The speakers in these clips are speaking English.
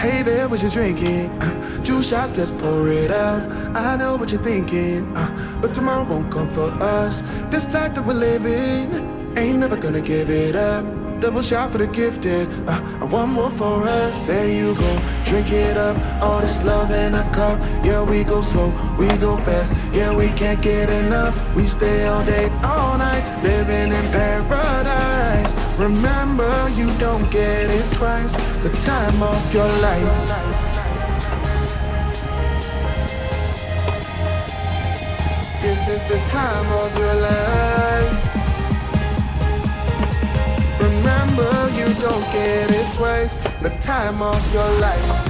Hey there, what you drinking? 2 shots, let's pour it out. I know what you're thinking, but tomorrow won't come for us. This life that we're living, ain't never gonna give it up. Double shot for the gifted, one more for us. There you go, drink it up. All this love in a cup. Yeah, we go slow, we go fast. Yeah, we can't get enough. We stay all day, all night, living in paradise. Remember, you don't get it twice. The time of your life. This is the time of your life. Remember, you don't get it twice. The time of your life.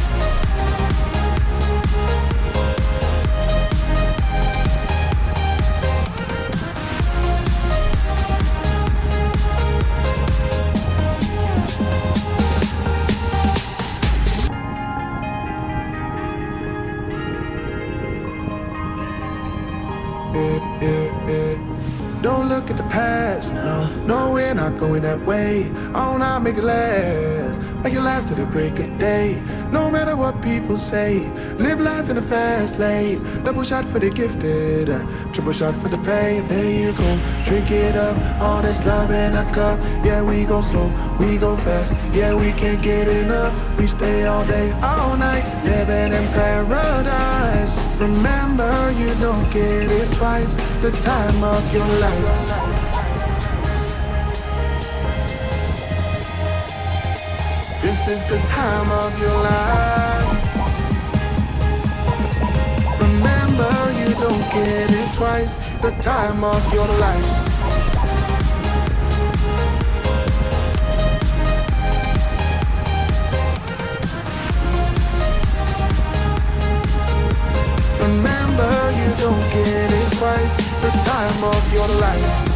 Don't look at the past, no, we're not going that way. Oh, now make it last, make it last to the break of day. No matter what people say, live life in a fast lane. Double shot for the gifted, triple shot for the pain. There you go, drink it up, all this love in a cup. Yeah, we go slow, we go fast. Yeah, we can't get enough. We stay all day, all night, living in paradise. Remember, you don't get it twice. The time of your life. This is the time of your life. Remember, you don't get it twice. The time of your life. Remember, you don't get it twice. The time of your life.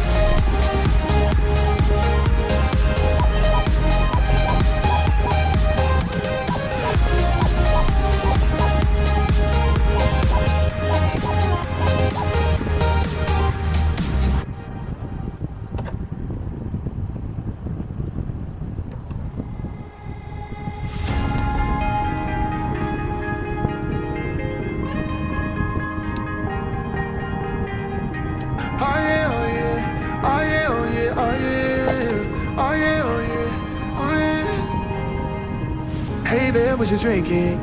Hey there, what you drinking?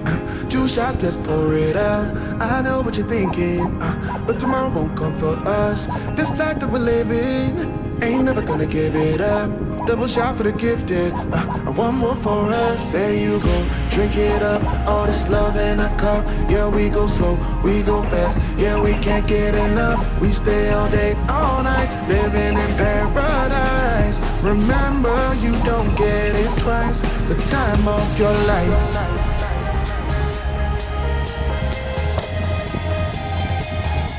2 shots, let's pour it out. I know what you're thinking, but tomorrow won't come for us. This life that we're living, ain't never gonna give it up. Double shot for the gifted, one more for us. There you go, drink it up. All this love in a cup. Yeah, we go slow, we go fast. Yeah, we can't get enough. We stay all day, all night, living in paradise. Remember, you don't get it twice. The time of your life.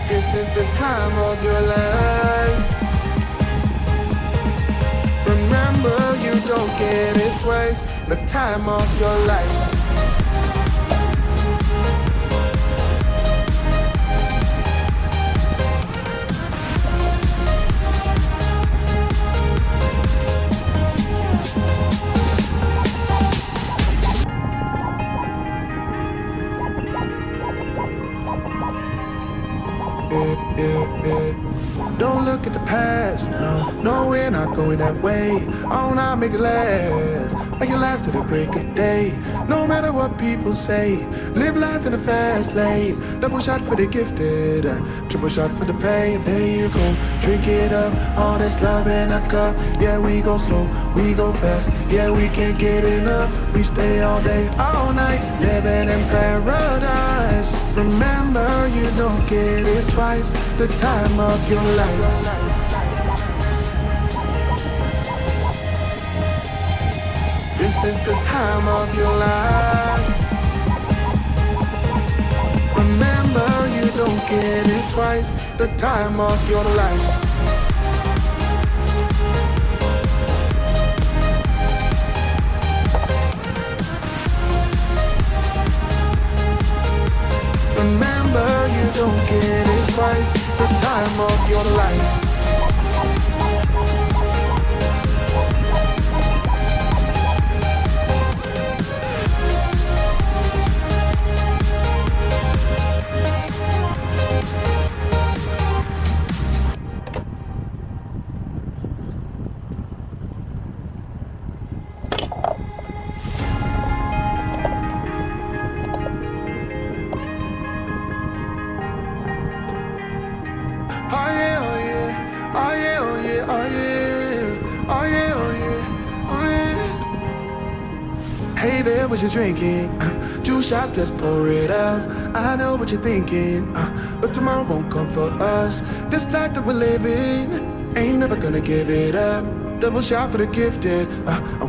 This is the time of your life. Remember, you don't get it twice. The time of your life. Don't look at the past, no, we're not going that way. Oh, now make it last to the break of day. No matter what people say, live life in a fast lane. Double shot for the gifted, triple shot for the pain. There you go, drink it up, all this love in a cup. Yeah, we go slow, we go fast. Yeah, we can't get enough. We stay all day, all night, living in paradise. Remember, you don't get it twice. The time of your life. This is the time of your life. Remember, you don't get it twice. The time of your life. Remember, you don't get it twice. The time of your life. Hey there, what you drinking? 2 shots, let's pour it out. I know what you're thinking, but tomorrow won't come for us. This life that we're living, ain't never gonna give it up. Double shot for the gifted,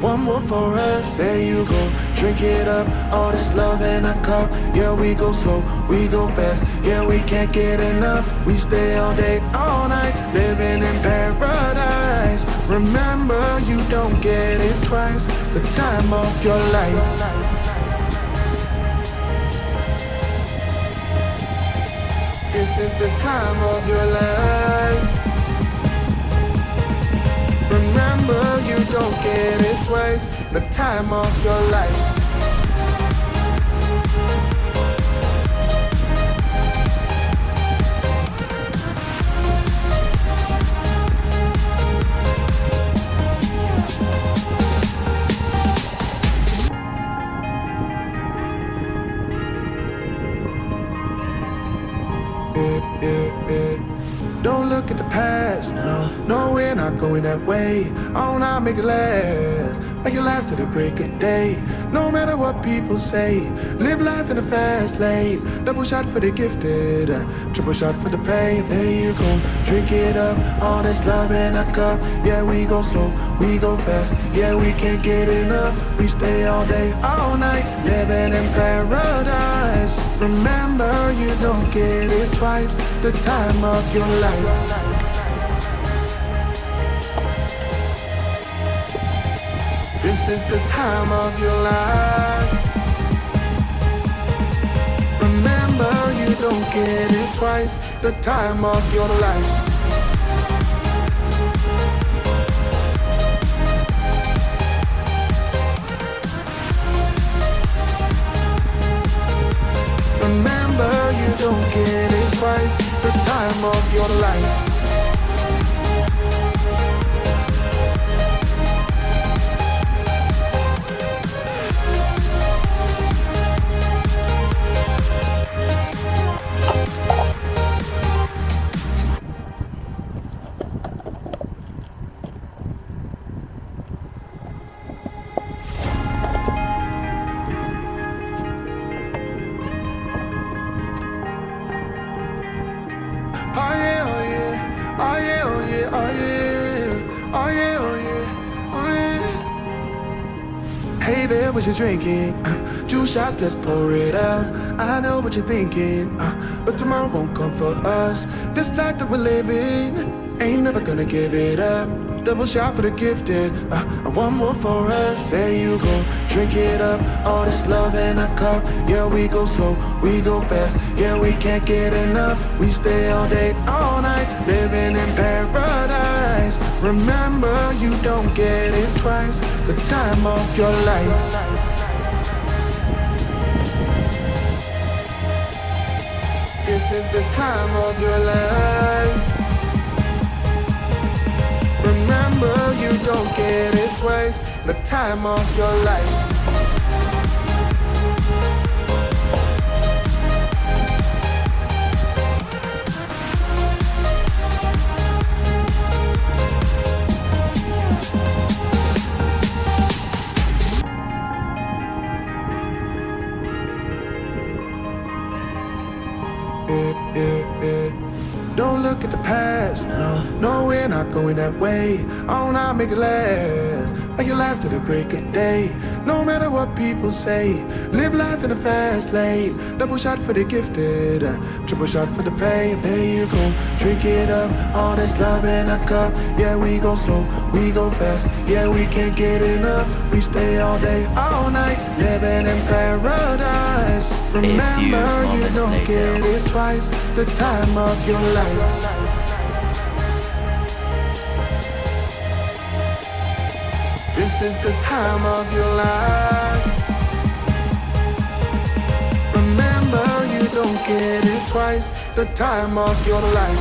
one more for us. There you go, drink it up. All this love in a cup. Yeah, we go slow, we go fast. Yeah, we can't get enough. We stay all day, all night, living in paradise. Remember, you don't get it twice. The time of your life. This is the time of your life. Remember, you don't get it twice. The time of your life. Don't look at the past, no, we're not going that way. Oh, now make it last, make it last to the break of day. No matter what people say, live life in a fast lane. Double shot for the gifted, triple shot for the pain. There you go, drink it up, all this love in a cup. Yeah, we go slow, we go fast. Yeah, we can't get enough. We stay all day, all night, living in paradise. Remember, you don't get it twice. The time of your life. This is the time of your life. Remember, you don't get it twice. The time of your life. Remember, you don't get it twice. The time of your life. Hey there, what you drinking? 2 shots, let's pour it out. I know what you're thinking, but tomorrow won't come for us. This life that we're living, ain't never gonna give it up. Double shot for the gifted, one more for us. There you go, drink it up. All this love in a cup. Yeah, we go slow, we go fast. Yeah, we can't get enough. We stay all day, all night, living in paradise. Remember, you don't get it twice. The time of your life. This is the time of your life. Remember, you don't get it twice. The time of your life. Don't look at the past, no, we're not going that way. Oh, now make it last, make it last to the break of day. No matter what people say, live life in a fast lane. Double shot for the gifted, triple shot for the pain. There you go, drink it up, all this love in a cup. Yeah, we go slow, we go fast. Yeah, we can't get enough. We stay all day, all night, living in paradise. Remember, you don't get it twice. The time of your life. This is the time of your life. Remember, you don't get it twice. The time of your life.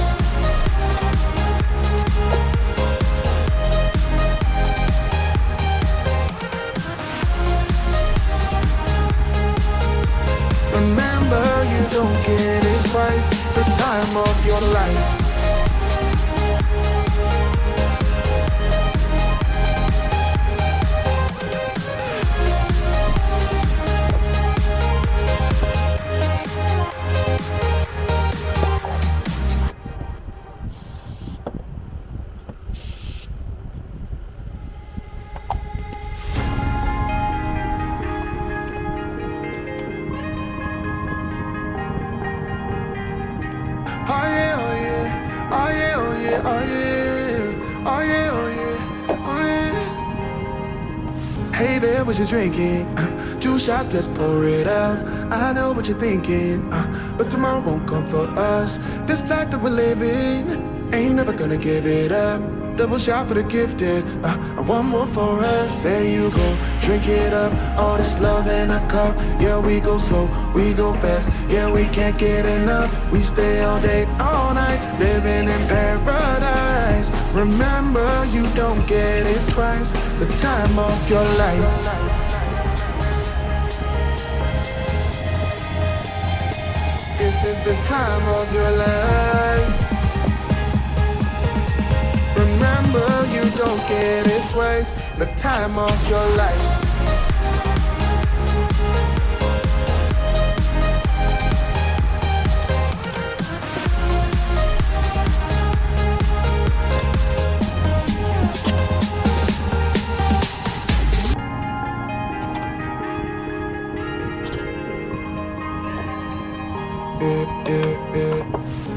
Remember, you don't get it twice. The time of your life. yeah, oh yeah, oh yeah, oh yeah, oh yeah. Hey there, what you drinking? 2 shots, let's pour it out. I know what you're thinking, but tomorrow won't come for us. This life that we're living, ain't never gonna give it up. Double shot for the gifted, and one more for us. There you go, drink it up. All this love in a cup. Yeah, we go slow, we go fast. Yeah, we can't get enough. We stay all day, all night, living in paradise. Remember, you don't get it twice. The time of your life. This is the time of your life. Remember, you don't get it twice. The time of your life.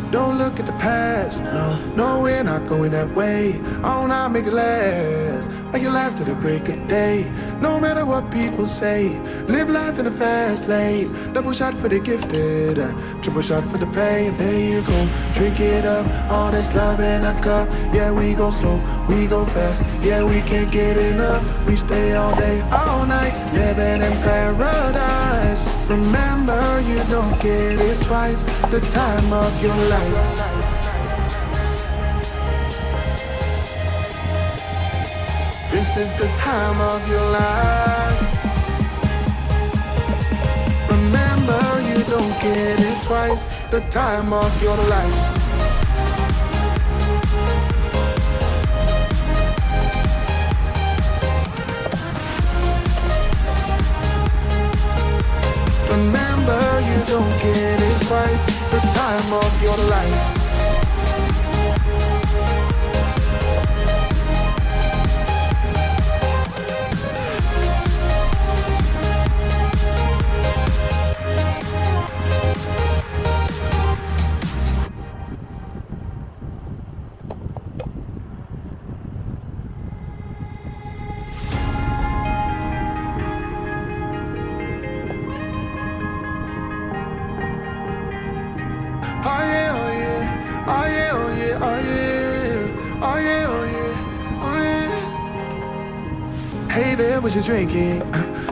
Don't look at the past, no, we're not going that way. Oh, now make it last, make it last to the break of day. No matter what people say, live life in a fast lane. Double shot for the gifted, triple shot for the pain. There you go, drink it up, all this love in a cup. Yeah, we go slow, we go fast. Yeah, we can't get enough. We stay all day, all night, living in paradise. Remember, you don't get it twice. The time of your life. This is the time of your life. Remember, you don't get it twice. The time of your life. Remember, you don't get it twice. The time of your life. Oh yeah, oh yeah, oh yeah, oh yeah, oh yeah, oh yeah, oh yeah, oh yeah. Hey there, what you drinking?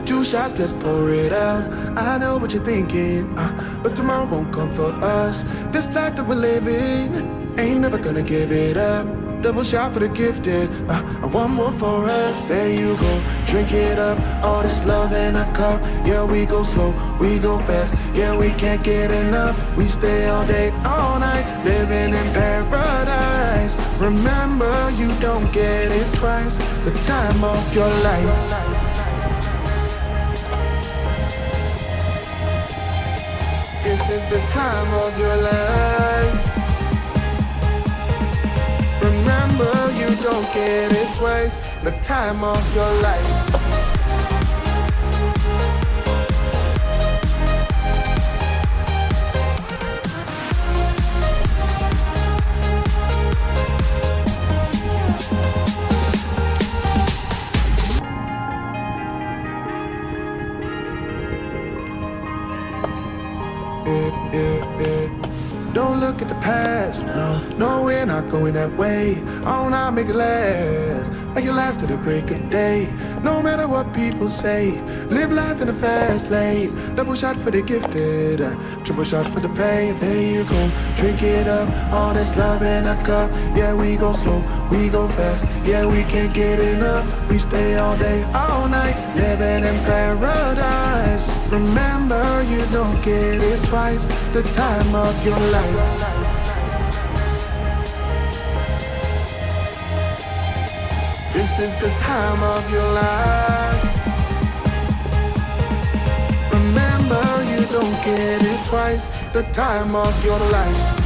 2 shots, let's pour it out. I know what you're thinking, but tomorrow won't come for us. This life that we're living, ain't never gonna give it up. Double shot for the gifted, and one more for us. There you go, drink it up. All this love in a cup. Yeah, we go slow, we go fast. Yeah, we can't get enough. We stay all day, all night, living in paradise. Remember, you don't get it twice. The time of your life. This is the time of your life. Remember, you don't get it twice. The time of your life. Don't look at the past, no, we're not going that way. Oh, now make it last, make it last to the break of day. No matter what people say, live life in a fast lane. Double shot for the gifted, triple shot for the pain. There you go, drink it up, all this love in a cup. Yeah, we go slow, we go fast. Yeah, we can't get enough. We stay all day, all night, living in paradise. Remember, you don't get it twice. The time of your life. This is the time of your life. Remember, you don't get it twice. The time of your life.